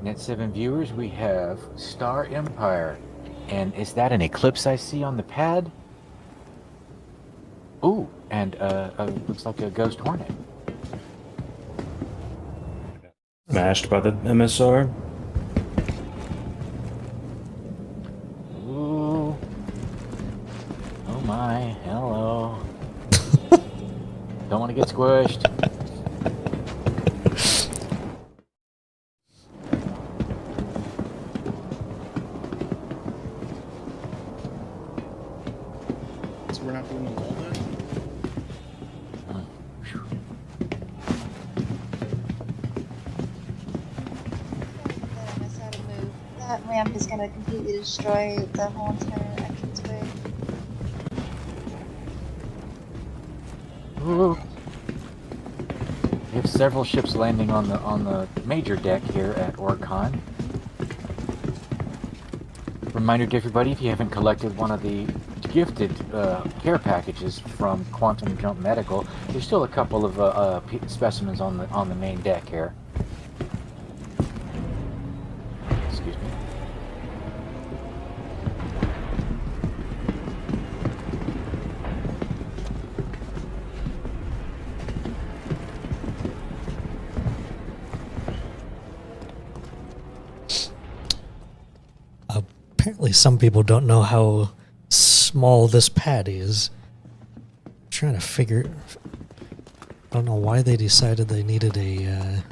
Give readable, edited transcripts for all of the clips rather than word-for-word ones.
Net7 viewers, we have Star Empire. And is that an eclipse I see on the pad? Ooh, and looks like a ghost hornet. Smashed by the MSR. Ooh. Oh my, hello. Don't want to get squished. So we're not doing the wall then? That I how to move. That ramp is gonna completely destroy the whole entire entranceway. Ooh. We have several ships landing on the major deck here at OrgCon. Reminder to everybody, if you haven't collected one of the gifted care packages from Quantum Jump Medical, there's still a couple of specimens on the main deck here. Excuse me. Apparently some people don't know how small this pad is. I'm trying to figure... I don't know why they decided they needed a... I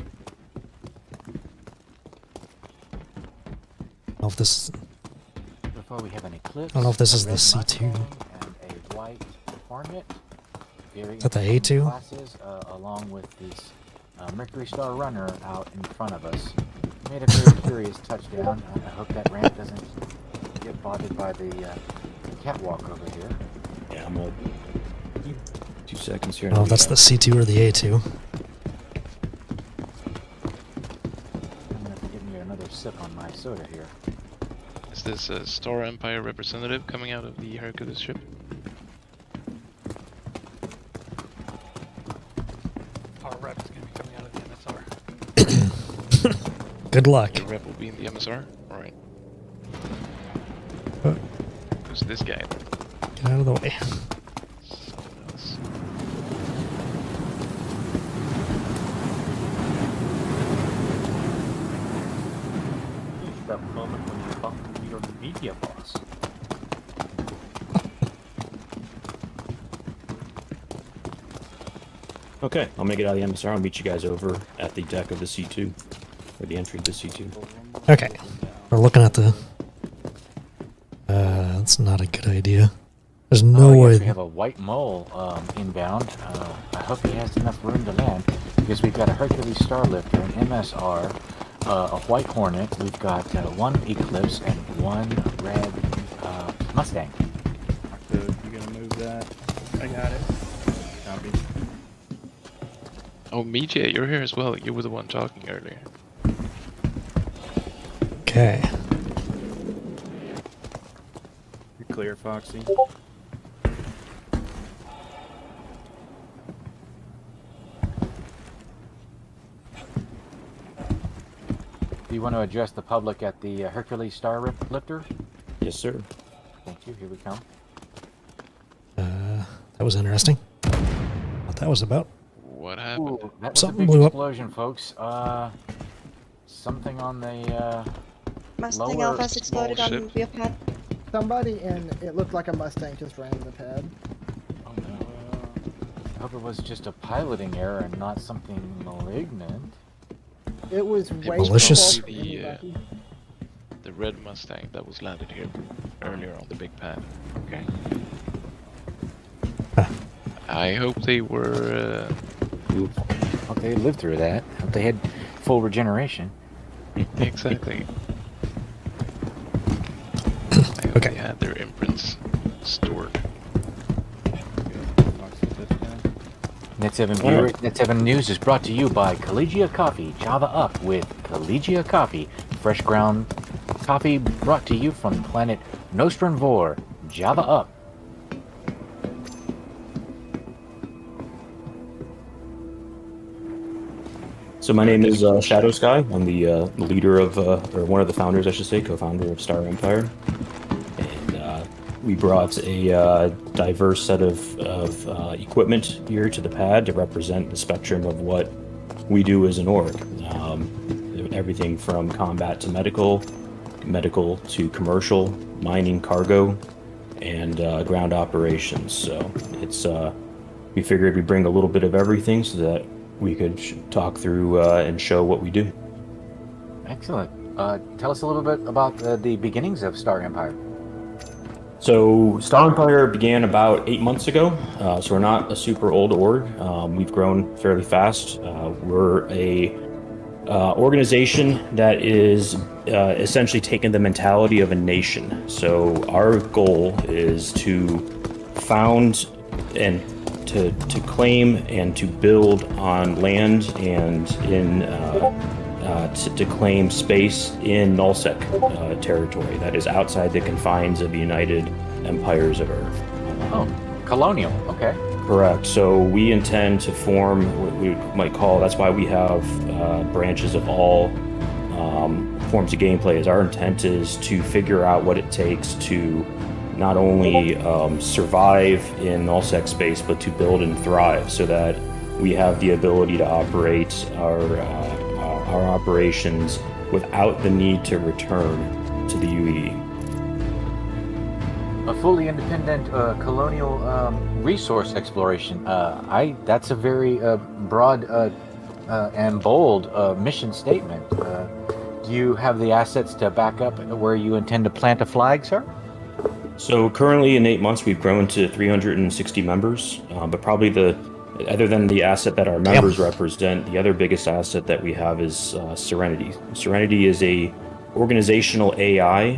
don't know if this... Before we have an eclipse, I don't know if this is a the red C2. Mustang and a white Hornet. Very Is that the interesting A2? Classes, along with this Mercury Star Runner out in front of us. Made a very curious touchdown. I hope that ramp doesn't get bothered by the catwalk over here. Yeah, I'm up. 2 seconds here. I don't know if that's the C2 or the A2. I'm gonna have to give me another sip on my soda here. Is this a Star Empire representative coming out of the Hercules ship? Our rep is going to be coming out of the MSR. Good luck. Your rep will be in the MSR? Alright. Uh. Who's this guy? Get out of the way. Someone else. That moment when you thought to be your media boss. Okay, I'll make it out of the MSR. I'll meet you guys over at the deck of the C2. Or the entry of the C2. Okay. We're looking at the... that's not a good idea. There's no yes, way... we have a white mole inbound. I hope he has enough room to land, because we've got a Hercules Starlifter, an MSR, a white Hornet, we've got one Eclipse, and one red Mustang. Good. You gonna move that? I got it. Copy. Oh, Mijay, you're here as well. You were the one talking earlier. Okay. You're clear, Foxy. Do you want to address the public at the Hercules Starlifter? Yes, sir. Thank you, here we come. That was interesting. What that was about. What happened? Ooh, that was Something a big blew up. explosion, folks. Something on the Mustang lower Alpha's exploded small on ship. the pad. Somebody in it looked like a Mustang just ran in the pad. Oh no. I hope it was just a piloting error and not something malignant. It was way malicious? too close for anybody. The red Mustang that was landed here earlier on the big pad. Okay. I hope they were. Hope they lived through that. Hope they had full regeneration. Exactly. I hope Okay. they had their imprints stored. Net7 viewer, Net7 News is brought to you by Collegia Coffee. Java up with Collegia Coffee. Fresh ground coffee brought to you from planet Nostrum Vor. Java up. So my name is Shadow Sky. I'm the leader of, or one of the founders, I should say, co-founder of Star Empire. And we brought a diverse set of equipment here to the pad to represent the spectrum of what we do as an org. Everything from combat to medical to commercial, mining, cargo, and ground operations. So it's we figured we'd bring a little bit of everything so that we could talk through and show what we do. Excellent. Tell us a little bit about the beginnings of Star Empire. So Star Empire began about 8 months ago, so we're not a super old org. We've grown fairly fast. We're a organization that is essentially taking the mentality of a nation. So our goal is to found and to claim and to build on land and to claim space in nullsec territory that is outside the confines of the United Empires of Earth. Oh, colonial. Okay. Correct. So we intend to form what we might call, that's why we have branches of all forms of gameplay, is our intent is to figure out what it takes to not only survive in nullsec space, but to build and thrive so that we have the ability to operate our operations without the need to return to the UEE. A fully independent colonial resource exploration. That's a very broad and bold mission statement. Do you have the assets to back up where you intend to plant a flag, sir? So currently in 8 months, we've grown to 360 members, but probably other than the asset that our members represent, the other biggest asset that we have is Serenity. Serenity is a organizational AI,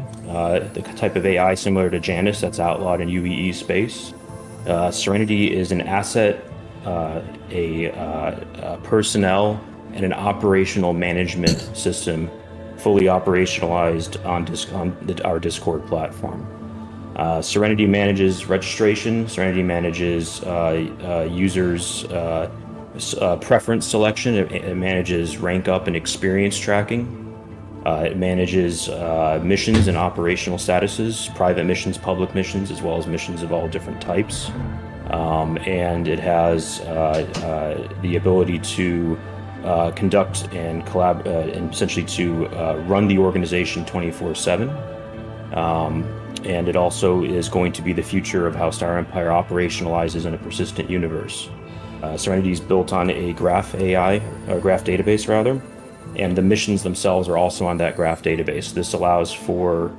the type of AI similar to Janus that's outlawed in UEE space. Serenity is an asset, a personnel, and an operational management system fully operationalized on our Discord platform. Serenity manages registration. Serenity manages users' preference selection. It manages rank up and experience tracking. It manages missions and operational statuses, private missions, public missions, as well as missions of all different types. And it has the ability to conduct and and essentially to run the organization 24/7. And it also is going to be the future of how Star Empire operationalizes in a persistent universe. Serenity is built on a graph AI, or graph database rather, and the missions themselves are also on that graph database. This allows for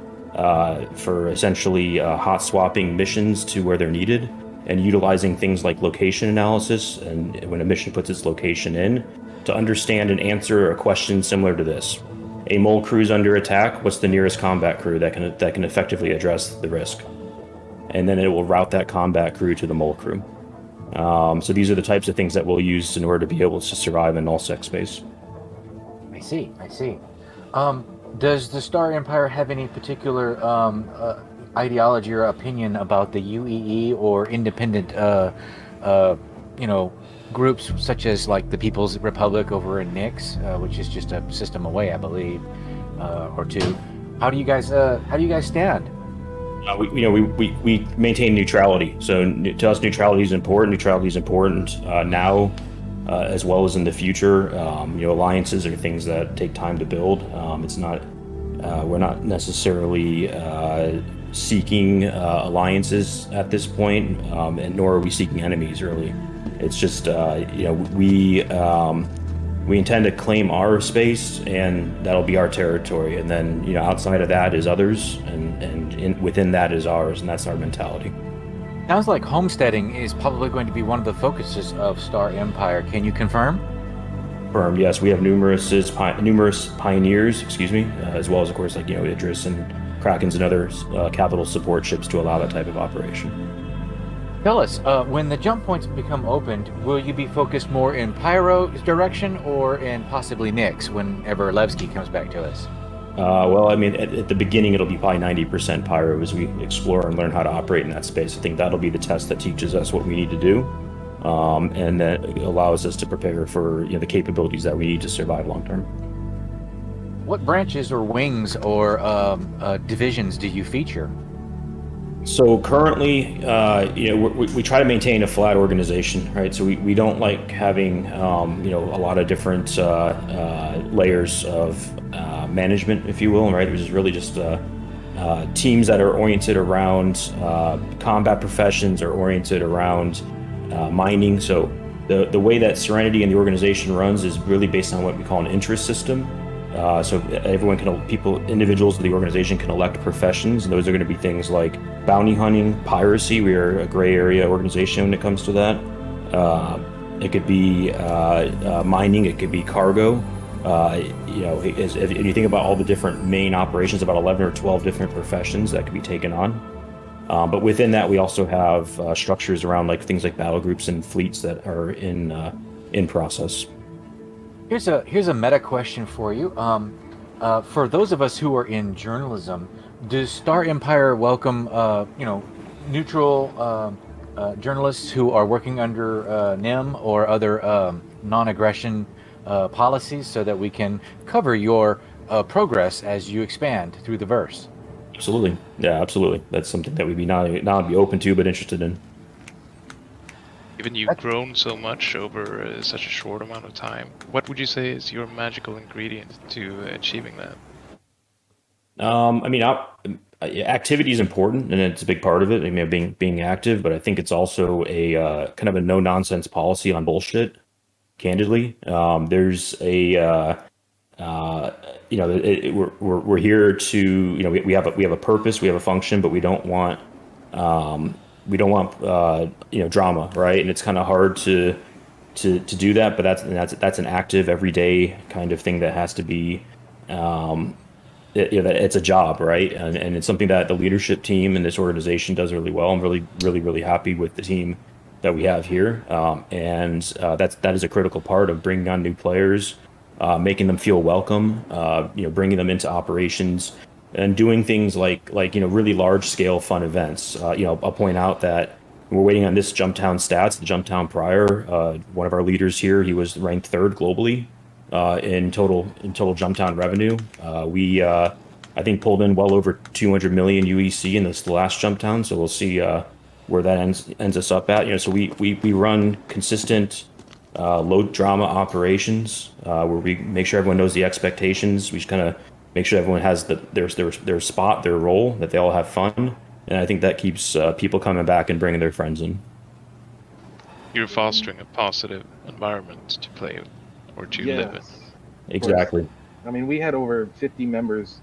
essentially hot swapping missions to where they're needed, and utilizing things like location analysis, and when a mission puts its location in, to understand and answer a question similar to this. A mole crew's under attack, what's the nearest combat crew that can effectively address the risk? And then it will route that combat crew to the mole crew. So these are the types of things that we'll use in order to be able to survive in nullsec space. I see. Does the Star Empire have any particular ideology or opinion about the UEE or independent, groups such as like the People's Republic over in Nix, which is just a system away, I believe, or two? How do you guys stand? We maintain neutrality. So to us, neutrality is important. Neutrality is important now, as well as in the future. Alliances are things that take time to build. It's not. We're not necessarily seeking alliances at this point, and nor are we seeking enemies really. It's just we intend to claim our space, and that'll be our territory. And then outside of that is others, and within that is ours, and that's our mentality. Sounds like homesteading is probably going to be one of the focuses of Star Empire. Can you confirm? Confirmed. Yes, we have numerous pioneers, as well as of course Idris and Krakens and other capital support ships to allow that type of operation. Tell us, when the jump points become opened, will you be focused more in Pyro's direction or in possibly Nix whenever Levski comes back to us? At the beginning, it'll be probably 90% Pyro as we explore and learn how to operate in that space. I think that'll be the test that teaches us what we need to do. and that allows us to prepare for the capabilities that we need to survive long term. What branches or wings or divisions do you feature? So currently, we try to maintain a flat organization, right? So we don't like having, a lot of different layers of management, if you will, right? Which is really just teams that are oriented around combat professions or oriented around mining. So the way that Serenity and the organization runs is really based on what we call an interest system. So everyone individuals of the organization can elect professions, and those are going to be things like bounty hunting, piracy. We are a gray area organization when it comes to that. It could be mining. It could be cargo. If you think about all the different main operations, about 11 or 12 different professions that could be taken on. But within that, we also have structures around like things like battle groups and fleets that are in process. Here's a meta question for you. For those of us who are in journalism, does Star Empire welcome neutral journalists who are working under NIM or other non-aggression policies, so that we can cover your progress as you expand through the verse? Absolutely, yeah, absolutely. That's something that we'd be not be open to, but interested in. Given you've grown so much over such a short amount of time, what would you say is your magical ingredient to achieving that? Activity is important, and it's a big part of it. I mean, being active, but I think it's also a kind of a no nonsense policy on bullshit. Candidly, there's a we're here to we have a purpose, we have a function, but we don't want drama, right? And it's kind of hard to do that, but that's an active everyday kind of thing that has to be that it's a job, right? And it's something that the leadership team in this organization does really well. I'm really happy with the team that we have here, and that is a critical part of bringing on new players, making them feel welcome, bringing them into operations, and doing things like really large scale fun events. I'll point out that we're waiting on this Jumptown stats, the Jumptown prior. One of our leaders here, he was ranked third globally in total Jumptown revenue. We I think pulled in well over 200 million UEC in this last Jumptown, so we'll see where that ends us up at. So we run consistent low drama operations where we make sure everyone knows the expectations. We just kind of make sure everyone has their spot, their role, that they all have fun, and I think that keeps people coming back and bringing their friends in. You're fostering a positive environment to play or to live in. Exactly. I mean, we had over 50 members,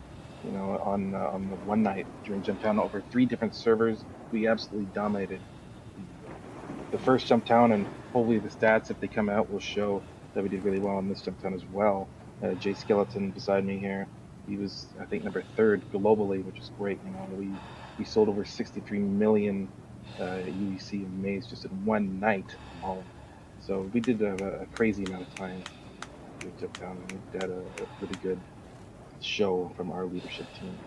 on the one night during Jumptown, over 3 different servers. We absolutely dominated the first Jumptown, and hopefully the stats, if they come out, will show that we did really well in this Jumptown as well. Jay Skeleton beside me here, he was, I think, number 3rd globally, which is great. We sold over 63 million UEC in maize just in one night alone. So we did a crazy amount of time with Jumptown, and we had a really good show from our leadership team.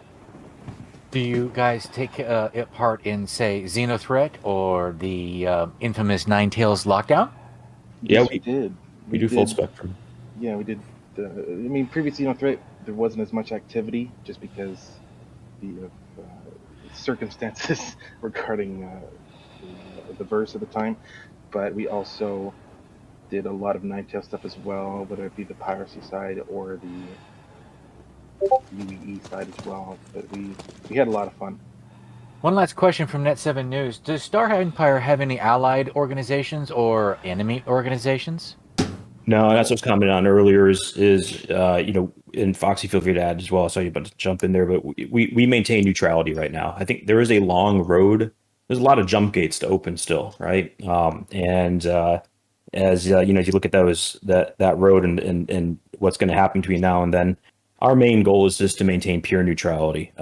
Do you guys take part in, say, Xenothreat or the infamous Nine Tails lockdown? Yeah, Yes, we did. We do full spectrum. Yeah, we did. Previous Xenothreat, there wasn't as much activity just because the circumstances regarding the verse at the time. But we also did a lot of Ninetale stuff as well, whether it be the piracy side or the UEE side as well. But we had a lot of fun. One last question from Net7 News. Does Star Empire have any allied organizations or enemy organizations? No, that's what's commented on earlier is and Foxy, feel free to add as well. I saw you about to jump in there, but we maintain neutrality right now. I think there is a long road. There's a lot of jump gates to open still, right? As you look at that road and what's going to happen between now and then, our main goal is just to maintain pure neutrality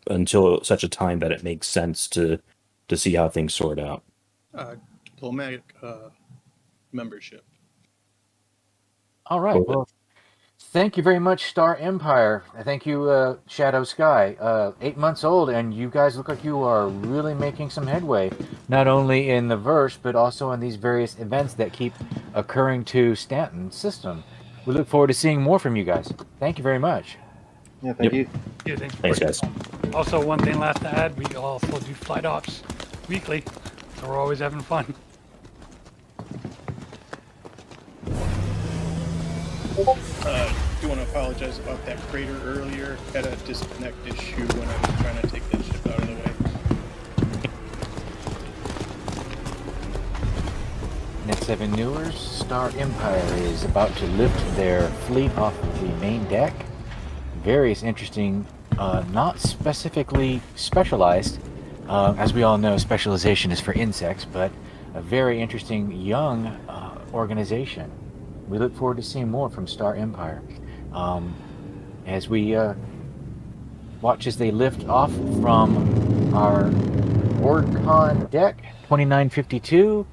until such a time that it makes sense to see how things sort out. Diplomatic membership. All right. Well, Thank you very much, Star Empire. Thank you, Shadow Sky. 8 months old, and you guys look like you are really making some headway, not only in the verse, but also in these various events that keep occurring to Stanton's system. We look forward to seeing more from you guys. Thank you very much. Yeah, thank Yep. you. Yeah, thanks. Thanks, guys. Also, one thing last to add, we also do flight ops weekly, so we're always having fun. Do want to apologize about that crater earlier. Had a disconnect issue when I was trying to take that ship out of the way. Net 7 Newers, Star Empire is about to lift their fleet off of the main deck. Various interesting, not specifically specialized. As we all know, specialization is for insects, but a very interesting young organization. We look forward to seeing more from Star Empire. As we watch as they lift off from our OrgCon deck, 2952,